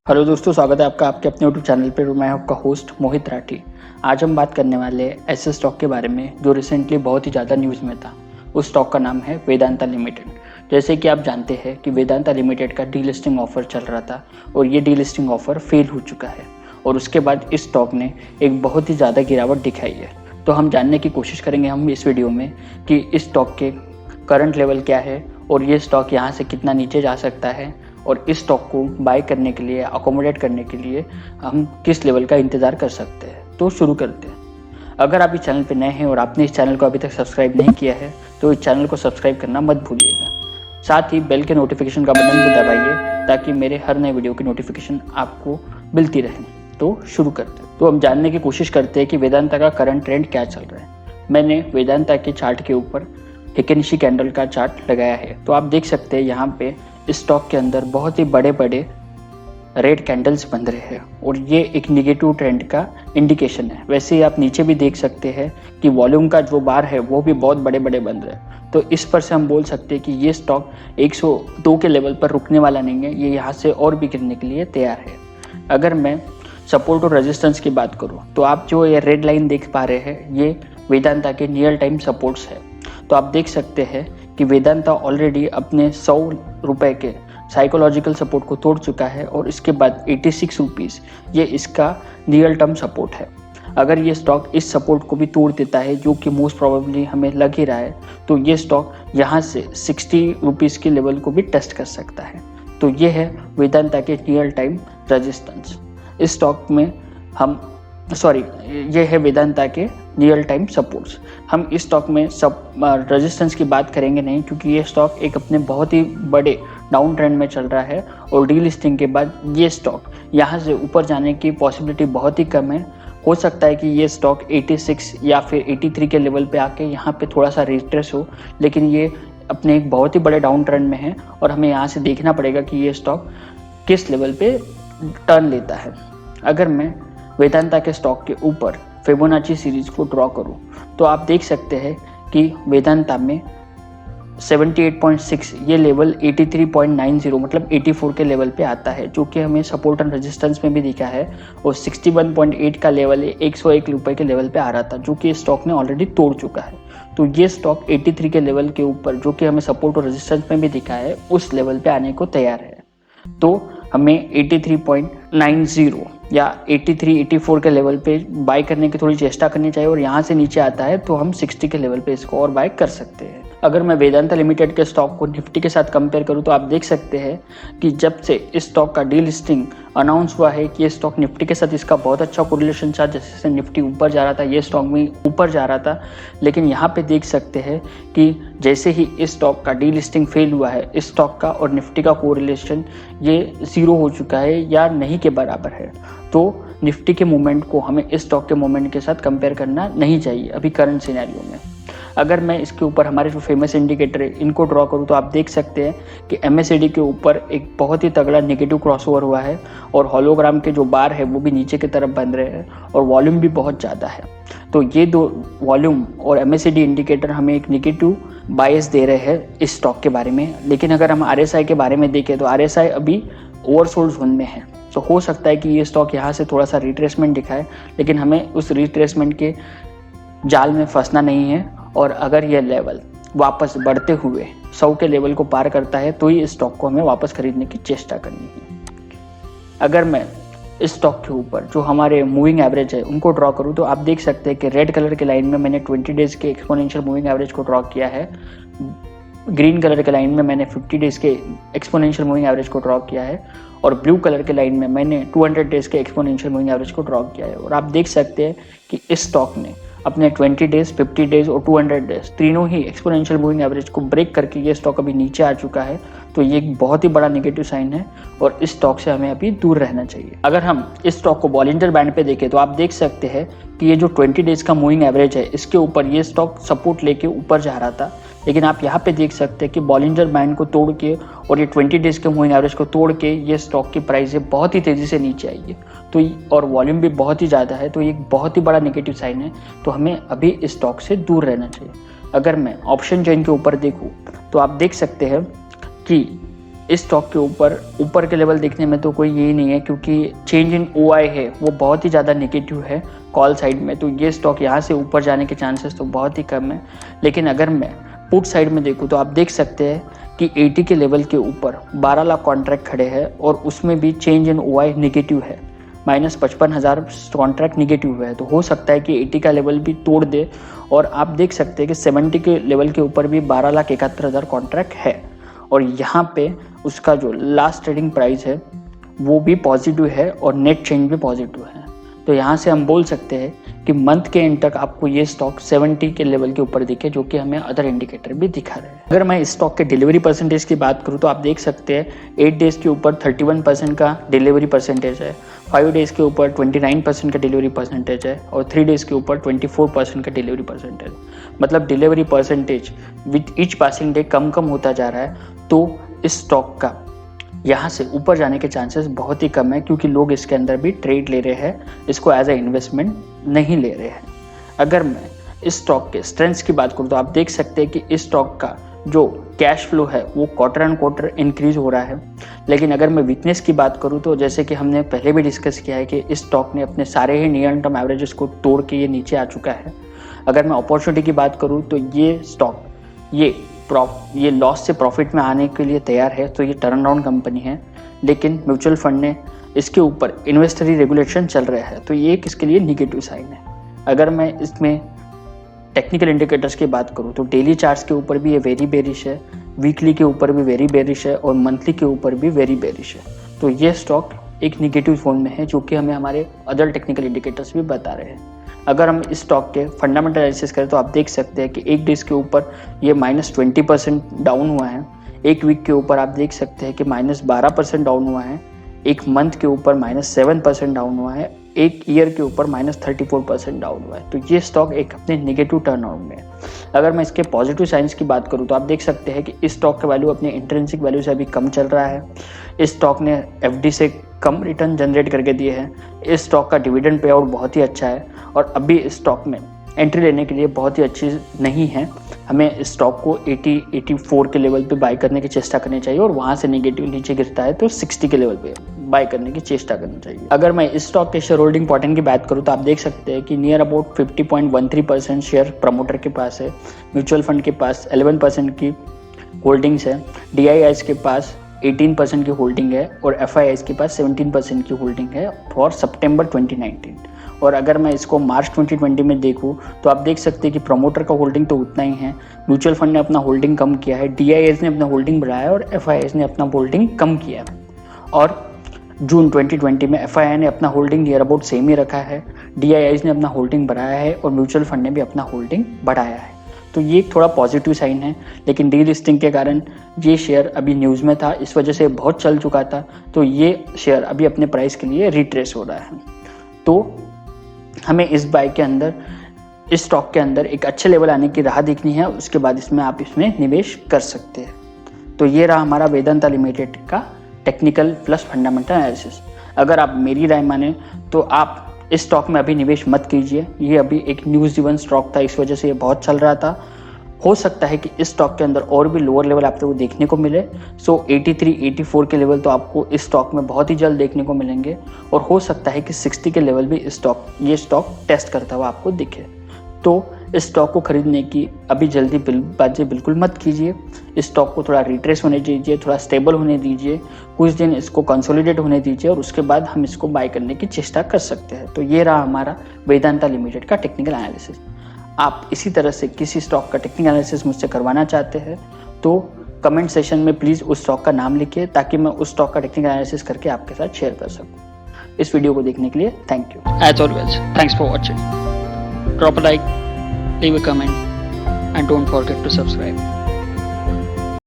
Hello दोस्तों, स्वागत है आपका आपके अपने यूट्यूब चैनल पर। मैं आपका होस्ट मोहित राठी। आज हम बात करने वाले हैं ऐसे स्टॉक के बारे में जो रिसेंटली बहुत ही ज़्यादा न्यूज़ में था। उस स्टॉक का नाम है वेदांता लिमिटेड। जैसे कि आप जानते हैं कि वेदांता लिमिटेड का डीलिस्टिंग ऑफर चल रहा था और ये डीलिस्टिंग ऑफर फेल हो चुका है और उसके बाद इस स्टॉक ने एक बहुत ही ज़्यादा गिरावट दिखाई है। तो हम जानने की कोशिश करेंगे हम इस वीडियो में कि इस स्टॉक के करंट लेवल क्या है और ये स्टॉक यहाँ से कितना नीचे जा सकता है और इस स्टॉक को बाय करने के लिए, अकोमोडेट करने के लिए हम किस लेवल का इंतज़ार कर सकते हैं। तो शुरू करते हैं। अगर आप इस चैनल पर नए हैं और आपने इस चैनल को अभी तक सब्सक्राइब नहीं किया है तो इस चैनल को सब्सक्राइब करना मत भूलिएगा। साथ ही बेल के नोटिफिकेशन का बटन भी दबाइए ताकि मेरे हर नए वीडियो की नोटिफिकेशन आपको मिलती रहे। तो शुरू करते हैं। तो हम जानने की कोशिश करते हैं कि वेदांता का करंट ट्रेंड क्या चल रहा है। मैंने वेदांता के चार्ट के ऊपर हिकेनिशी कैंडल का चार्ट लगाया है। तो आप देख सकते हैं यहाँ पे इस स्टॉक के अंदर बहुत ही बड़े बड़े रेड कैंडल्स बन रहे हैं और ये एक निगेटिव ट्रेंड का इंडिकेशन है। वैसे ही आप नीचे भी देख सकते हैं कि वॉल्यूम का जो बार है वो भी बहुत बड़े बड़े बन रहे हैं। तो इस पर से हम बोल सकते हैं कि ये स्टॉक 102 के लेवल पर रुकने वाला नहीं है, ये यहाँ से और भी गिरने के लिए तैयार है। अगर मैं सपोर्ट और रेजिस्टेंस की बात करूँ तो आप जो ये रेड लाइन देख पा रहे हैं ये वेदांता के नियर टाइम सपोर्ट्स है। तो आप देख सकते हैं कि वेदांता ऑलरेडी अपने 100 रुपए के साइकोलॉजिकल सपोर्ट को तोड़ चुका है और इसके बाद 86 रुपीज़ ये इसका रियल टर्म सपोर्ट है। अगर ये स्टॉक इस सपोर्ट को भी तोड़ देता है, जो कि मोस्ट प्रोबेबली हमें लग ही रहा है, तो ये स्टॉक यहाँ से 60 रुपीज़ के लेवल को भी टेस्ट कर सकता है। तो ये है वेदांता के रियल टाइम रेजिस्टेंस। इस स्टॉक में ये है वेदांता के रियल टाइम सपोर्ट्स। हम इस स्टॉक में रेजिस्टेंस की बात करेंगे नहीं, क्योंकि ये स्टॉक एक अपने बहुत ही बड़े डाउन ट्रेंड में चल रहा है और डीलिस्टिंग के बाद ये स्टॉक यहाँ से ऊपर जाने की पॉसिबिलिटी बहुत ही कम है। हो सकता है कि ये स्टॉक 86 या फिर 83 के लेवल पे आके यहाँ पे थोड़ा सा रिट्रेस हो, लेकिन ये अपने एक बहुत ही बड़े डाउन ट्रेंड में है और हमें यहाँ से देखना पड़ेगा कि ये स्टॉक किस लेवल पे टर्न लेता है। अगर मैं वेदांता के स्टॉक के ऊपर फिबोनाची सीरीज को ड्रॉ करूं तो आप देख सकते हैं कि वेदांता में 78.6 ये लेवल 83.90 मतलब 84 के लेवल पे आता है, जो कि हमें सपोर्ट एंड रेजिस्टेंस में भी दिखा है। और 61.8 का लेवल 101 रुपए के लेवल पे आ रहा था, जो कि स्टॉक ने ऑलरेडी तोड़ चुका है। तो ये स्टॉक 83 के लेवल के ऊपर, जो कि हमें सपोर्ट और रेजिस्टेंस में भी दिखा है, उस लेवल पे आने को तैयार है। तो हमें 83.90 या 84 के लेवल पे बाय करने की थोड़ी चेष्टा करनी चाहिए और यहाँ से नीचे आता है तो हम 60 के लेवल पे इसको और बाय कर सकते हैं। अगर मैं वेदांता लिमिटेड के स्टॉक को निफ्टी के साथ कंपेयर करूँ तो आप देख सकते हैं कि जब से इस स्टॉक का डीलिस्टिंग अनाउंस हुआ है कि ये स्टॉक निफ्टी के साथ इसका बहुत अच्छा कोरिलेशन था। जैसे निफ्टी ऊपर जा रहा था, ये स्टॉक भी ऊपर जा रहा था, लेकिन यहाँ पे देख सकते हैं कि जैसे ही इस स्टॉक का डीलिस्टिंग फेल हुआ है, इस स्टॉक का और निफ्टी का कोरिलेशन ये 0 हो चुका है या नहीं के बराबर है। तो निफ्टी के मूवमेंट को हमें इस स्टॉक के मूवमेंट के साथ कंपेयर करना नहीं चाहिए अभी करंट सिनेरियो में। अगर मैं इसके ऊपर हमारे जो फेमस इंडिकेटर है इनको ड्रॉ करूँ तो आप देख सकते हैं कि MACD के ऊपर एक बहुत ही तगड़ा नेगेटिव क्रॉसओवर हुआ है और हॉलोग्राम के जो बार है वो भी नीचे की तरफ बन रहे हैं और वॉल्यूम भी बहुत ज़्यादा है। तो ये दो वॉल्यूम और MACD इंडिकेटर हमें एक नेगेटिव बायस दे रहे हैं इस स्टॉक के बारे में। लेकिन अगर हम RSI के बारे में देखें तो RSI अभी ओवरसोल्ड जोन में है। तो हो सकता है कि ये स्टॉक यहाँ से थोड़ा सा रिट्रेसमेंट दिखाए, लेकिन हमें उस रिट्रेसमेंट के जाल में फंसना नहीं है। और अगर ये लेवल वापस बढ़ते हुए 100 के लेवल को पार करता है तो ही इस स्टॉक को हमें वापस खरीदने की चेष्टा करनी है। अगर मैं इस स्टॉक के ऊपर जो हमारे मूविंग एवरेज है उनको ड्रॉ करूँ तो आप देख सकते हैं कि रेड कलर के लाइन में मैंने 20 डेज के एक्सपोनेंशियल मूविंग एवरेज को ड्रॉ किया है। ग्रीन कलर के लाइन में मैंने 50 डेज के एक्सपोनेंशियल मूविंग एवरेज को ड्रॉ किया है और ब्लू कलर के लाइन में मैंने 200 डेज के एक्सपोनेंशियल मूविंग एवरेज को ड्रॉ किया है। और आप देख सकते हैं कि इस स्टॉक ने अपने 20 डेज, 50 डेज और 200 डेज तीनों ही एक्सपोनेंशियल मूविंग एवरेज को ब्रेक करके ये स्टॉक अभी नीचे आ चुका है। तो ये एक बहुत ही बड़ा नेगेटिव साइन है और इस स्टॉक से हमें अभी दूर रहना चाहिए। अगर हम इस स्टॉक को बॉलिंजर बैंड पे देखें तो आप देख सकते हैं कि ये जो 20 डेज का मूविंग एवरेज है इसके ऊपर ये स्टॉक सपोर्ट लेके ऊपर जा रहा था, लेकिन आप यहाँ पे देख सकते हैं कि बॉलिंजर बैंड को तोड़ के और ये 20 डेज के मूविंग एवरेज को तोड़ के ये स्टॉक की प्राइस बहुत ही तेज़ी से नीचे आई है। तो और वॉल्यूम भी बहुत ही ज़्यादा है, तो ये एक बहुत ही बड़ा नेगेटिव साइन है। तो हमें अभी इस स्टॉक से दूर रहना चाहिए। अगर मैं ऑप्शन चेन के ऊपर देखूँ तो आप देख सकते हैं कि इस स्टॉक के ऊपर के लेवल देखने में तो कोई यही नहीं है, क्योंकि चेंज इन OI है वो बहुत ही ज़्यादा नेगेटिव है कॉल साइड में, तो ये स्टॉक यहाँ से ऊपर जाने के चांसेस तो बहुत ही कम है। लेकिन अगर मैं पुट साइड में देखूँ तो आप देख सकते हैं कि 80 के लेवल के ऊपर 12 लाख कॉन्ट्रैक्ट खड़े हैं और उसमें भी चेंज इन OI नेगेटिव है, -55,000 कॉन्ट्रैक्ट नेगेटिव है। तो हो सकता है कि 80 का लेवल भी तोड़ दे और आप देख सकते हैं कि 70 के लेवल के ऊपर भी 12,71,000 कॉन्ट्रैक्ट है और यहाँ पे उसका जो लास्ट ट्रेडिंग प्राइस है वो भी पॉजिटिव है और नेट चेंज भी पॉजिटिव है। तो यहाँ से हम बोल सकते हैं कि मंथ के एंड तक आपको ये स्टॉक 70 के लेवल के ऊपर दिखे, जो कि हमें अदर इंडिकेटर भी दिखा रहे हैं। अगर मैं इस स्टॉक के डिलीवरी परसेंटेज की बात करूँ तो आप देख सकते हैं 8 डेज़ के ऊपर 31% का डिलीवरी परसेंटेज है, 5 डेज़ के ऊपर 29% का डिलीवरी परसेंटेज है और 3 डेज़ के ऊपर 24% का डिलीवरी परसेंटेज। मतलब delivery percentage with each passing day कम होता जा रहा है। तो इस स्टॉक का यहाँ से ऊपर जाने के चांसेस बहुत ही कम है, क्योंकि लोग इसके अंदर भी ट्रेड ले रहे हैं, इसको एज ए इन्वेस्टमेंट नहीं ले रहे हैं। अगर मैं इस स्टॉक के स्ट्रेंथ्स की बात करूँ तो आप देख सकते हैं कि इस स्टॉक का जो कैश फ्लो है वो क्वार्टर ऑन क्वार्टर इंक्रीज हो रहा है। लेकिन अगर मैं वीकनेस की बात करूँ तो जैसे कि हमने पहले भी डिस्कस किया है कि इस स्टॉक ने अपने सारे ही नियर टर्म एवरेजेस को तोड़ के ये नीचे आ चुका है। अगर मैं अपॉर्चुनिटी की बात करूँ तो ये स्टॉक ये लॉस से प्रॉफिट में आने के लिए तैयार है, तो ये टर्न अराउंड कंपनी है। लेकिन म्यूचुअल फंड ने इसके ऊपर इन्वेस्टरी रेगुलेशन चल रहा है, तो ये एक इसके लिए निगेटिव साइन है। अगर मैं इसमें टेक्निकल इंडिकेटर्स की बात करूँ तो डेली चार्ट्स के ऊपर भी ये वेरी बेरिश है, वीकली के ऊपर भी वेरी बेरिश है और मंथली के ऊपर भी वेरी बेरिश है। तो ये स्टॉक एक निगेटिव जोन में है, जो कि हमें हमारे अदर टेक्निकल इंडिकेटर्स भी बता रहे हैं। अगर हम इस स्टॉक के फंडामेंटल एनालिसिस करें तो आप देख सकते हैं कि एक डेज के ऊपर ये -20% डाउन हुआ है, एक वीक के ऊपर आप देख सकते हैं कि -12% डाउन हुआ है, एक मंथ के ऊपर -7% डाउन हुआ है, एक ईयर के ऊपर -34% डाउन हुआ है। तो ये स्टॉक एक अपने नेगेटिव टर्नअराउंड में है। अगर मैं इसके पॉजिटिव साइंस की बात करूँ तो आप देख सकते हैं कि इस स्टॉक का वैल्यू अपने इंट्रिंसिक वैल्यू से अभी कम चल रहा है। इस स्टॉक ने FD से कम रिटर्न जनरेट करके दिए हैं। इस स्टॉक का डिविडेंड पे आउट बहुत ही अच्छा है और अभी इस स्टॉक में एंट्री लेने के लिए बहुत ही अच्छी नहीं है। हमें इस स्टॉक को 80-84 के लेवल पे बाय करने की चेष्टा करनी चाहिए और वहाँ से नेगेटिव नीचे गिरता है तो 60 के लेवल पे बाय करने की चेष्टा करनी चाहिए। अगर मैं इस स्टॉक के शेयर होल्डिंग पैटर्न की बात करूँ तो आप देख सकते हैं कि नियर अबाउट 50.13% शेयर प्रमोटर के पास है, म्यूचुअल फंड के पास 11% की होल्डिंग्स है, DIIs के पास 18% की होल्डिंग है और FIIs के पास 17% की होल्डिंग है फॉर सितंबर 2019। और अगर मैं इसको मार्च 2020 में देखूँ तो आप देख सकते हैं कि प्रमोटर का होल्डिंग तो उतना ही है, म्यूचुअल फंड ने अपना होल्डिंग कम किया है, DIIs ने अपना होल्डिंग बढ़ाया और FIIs ने अपना होल्डिंग कम किया है। और जून 2020 में FII ने अपना होल्डिंग नियर अबाउट सेम ही रखा है, DIIs ने अपना होल्डिंग बढ़ाया है और म्यूचुअल फंड ने भी अपना होल्डिंग बढ़ाया है। तो ये एक थोड़ा पॉजिटिव साइन है। लेकिन डीलिस्टिंग के कारण ये शेयर अभी न्यूज़ में था, इस वजह से बहुत चल चुका था, तो ये शेयर अभी अपने प्राइस के लिए रिट्रेस हो रहा है। तो हमें इस बाय के अंदर, इस स्टॉक के अंदर एक अच्छे लेवल आने की राह देखनी है, उसके बाद इसमें आप इसमें निवेश कर सकते हैं। तो ये रहा हमारा वेदांता लिमिटेड का टेक्निकल प्लस फंडामेंटल एनालिसिस। अगर आप मेरी राय माने तो आप इस स्टॉक में अभी निवेश मत कीजिए, ये अभी एक न्यूज़ ड्रिवन स्टॉक था, इस वजह से ये बहुत चल रहा था। हो सकता है कि इस स्टॉक के अंदर और भी लोअर लेवल आपको देखने को मिले। 83-84 के लेवल तो आपको इस स्टॉक में बहुत ही जल्द देखने को मिलेंगे और हो सकता है कि 60 के लेवल भी ये स्टॉक टेस्ट करता हुआ आपको दिखे। तो इस स्टॉक को खरीदने की अभी जल्दीबाजी बिल्कुल मत कीजिए। इस स्टॉक को थोड़ा रिट्रेस होने दीजिए, थोड़ा स्टेबल होने दीजिए, कुछ दिन इसको कंसोलिडेट होने दीजिए और उसके बाद हम इसको बाय करने की चेष्टा कर सकते हैं। तो ये रहा हमारा वेदांता लिमिटेड का टेक्निकल एनालिसिस। आप इसी तरह से किसी स्टॉक का टेक्निकल एनालिसिस मुझसे करवाना चाहते हैं तो कमेंट सेशन में प्लीज़ उस स्टॉक का नाम लिखिए, ताकि मैं उस स्टॉक का टेक्निकल एनालिसिस करके आपके साथ शेयर कर सकूँ। इस वीडियो को देखने के लिए thank you. As always, thanks for watching. Drop a like, leave a comment and don't forget to subscribe.